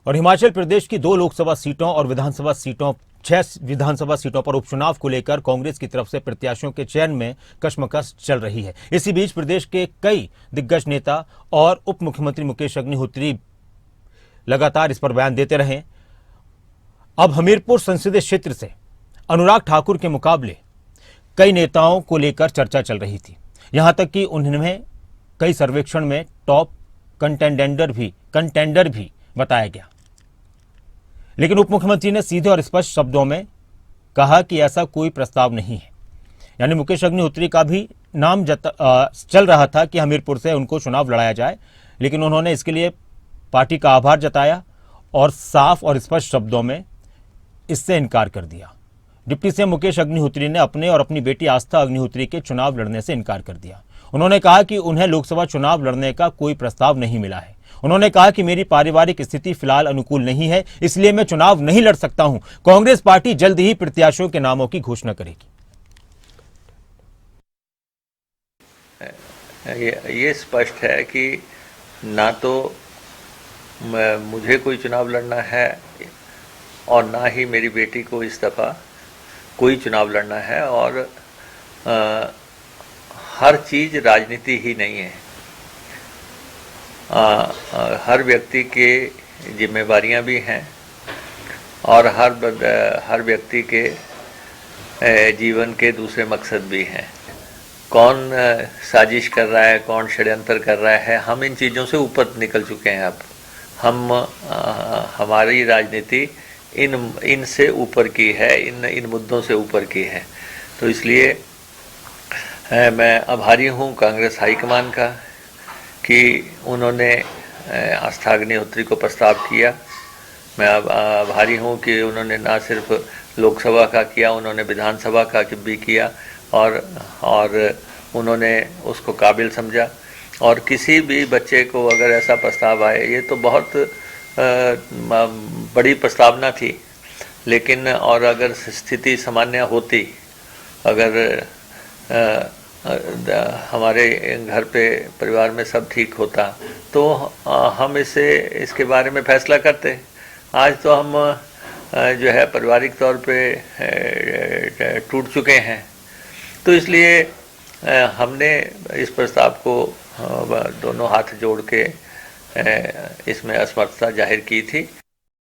और हिमाचल प्रदेश की 2 लोकसभा सीटों और विधानसभा सीटों 6 विधानसभा सीटों पर उपचुनाव को लेकर कांग्रेस की तरफ से प्रत्याशियों के चयन में कशमकश चल रही है। इसी बीच प्रदेश के कई दिग्गज नेता और उप मुख्यमंत्री मुकेश अग्निहोत्री लगातार इस पर बयान देते रहे। अब हमीरपुर संसदीय क्षेत्र से अनुराग ठाकुर के मुकाबले कई नेताओं को लेकर चर्चा चल रही थी। यहां तक कि उन्हें कई सर्वेक्षण में टॉप कंटेंडर भी बताया गया। लेकिन उप मुख्यमंत्री ने सीधे और स्पष्ट शब्दों में कहा कि ऐसा कोई प्रस्ताव नहीं है। यानी मुकेश अग्निहोत्री का भी नाम चल रहा था कि हमीरपुर से उनको चुनाव लड़ाया जाए, लेकिन उन्होंने इसके लिए पार्टी का आभार जताया और साफ और स्पष्ट शब्दों में इससे इनकार कर दिया। डिप्टी सीएम मुकेश अग्निहोत्री ने अपने और अपनी बेटी आस्था अग्निहोत्री के चुनाव लड़ने से इनकार कर दिया। उन्होंने कहा कि उन्हें लोकसभा चुनाव लड़ने का कोई प्रस्ताव नहीं मिला है। उन्होंने कहा कि मेरी पारिवारिक स्थिति फिलहाल अनुकूल नहीं है, इसलिए मैं चुनाव नहीं लड़ सकता हूं। कांग्रेस पार्टी जल्द ही प्रत्याशियों के नामों की घोषणा करेगी। ये स्पष्ट है कि ना तो मुझे कोई चुनाव लड़ना है और ना ही मेरी बेटी को इस दफ़ा कोई चुनाव लड़ना है। और हर चीज़ राजनीति ही नहीं है। हर व्यक्ति के जिम्मेवारियां भी हैं और हर व्यक्ति के जीवन के दूसरे मकसद भी हैं। कौन साजिश कर रहा है, कौन षड्यंत्र कर रहा है, हम इन चीज़ों से ऊपर निकल चुके हैं। अब हमारी राजनीति इनसे ऊपर की है, इन मुद्दों से ऊपर की है। तो इसलिए मैं आभारी हूँ कांग्रेस हाईकमान का कि उन्होंने आस्था अग्निहोत्री को प्रस्ताव किया। मैं आभारी हूँ कि उन्होंने ना सिर्फ लोकसभा का किया, उन्होंने विधानसभा का भी किया और उन्होंने उसको काबिल समझा। और किसी भी बच्चे को अगर ऐसा प्रस्ताव आए, ये तो बहुत बड़ी प्रस्तावना थी, लेकिन और अगर स्थिति सामान्य होती, अगर हमारे घर पे परिवार में सब ठीक होता तो हम इसके बारे में फैसला करते। आज तो हम जो है पारिवारिक तौर पे टूट चुके हैं। तो इसलिए हमने इस प्रस्ताव को दोनों हाथ जोड़ के इसमें असमर्थता जाहिर की थी।